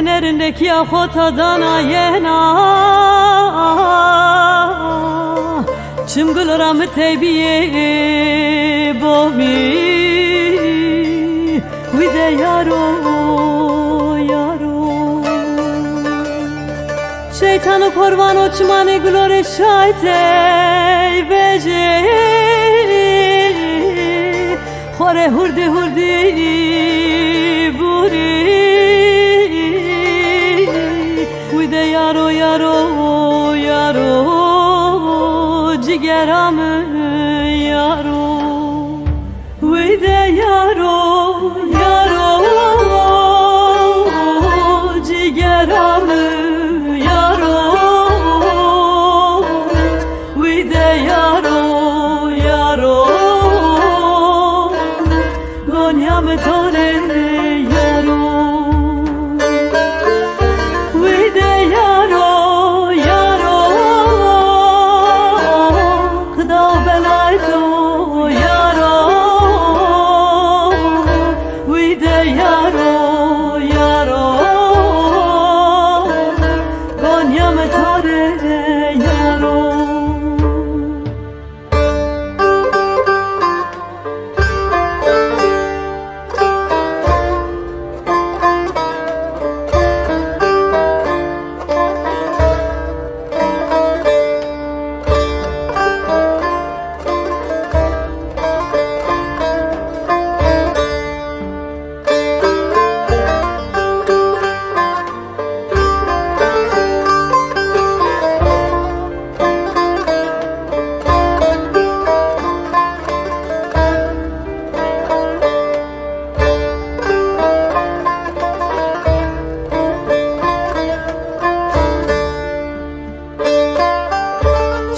نرندکی خود دانا ینا چم گل رام تیبیه بامی ویده یارو یارو شیطان و قربان و چمان گلور شایده بجه خوره هردی هردی بوری ویده یارو یارو یارو جگرم یارو ویده یارو یارو جگرم یارو ویده یارو یارو گنیم تاره یارو ویده یارو یارو خدا بلای تو یارو ویده یارو یارو گنیم تاره یارو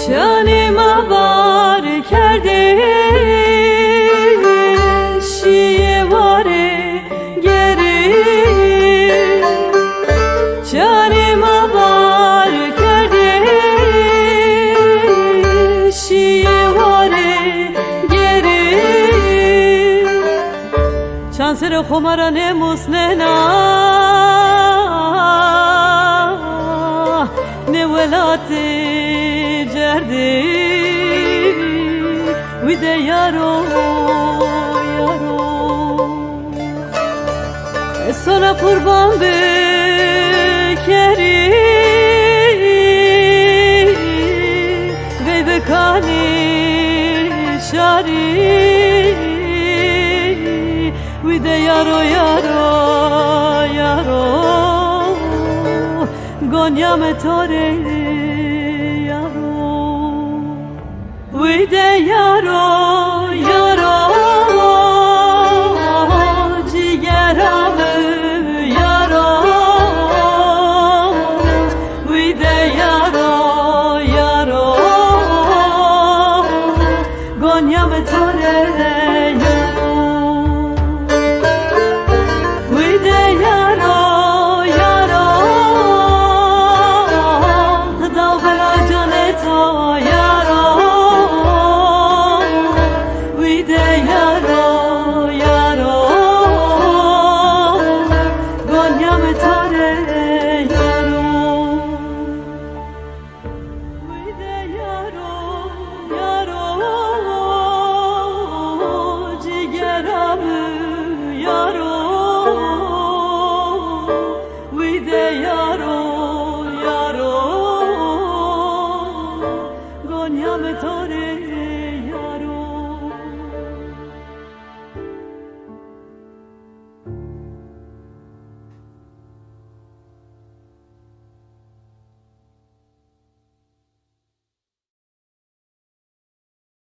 canıma var kerdi şiye var geri canıma var kerdi şiye var geri şansere khomara ne musnena ne velati جردی ویده یارو یارو سونا قربان بکری وی بکانی شاری ویده یارو یارو یارو گنیم تاره ویده یارو یارو جگرم یارو ویده یارو یارو گنیم تاره یارو ویده یارو یارو خدا بلا جان تو یارو یارو یارو گنیم تاره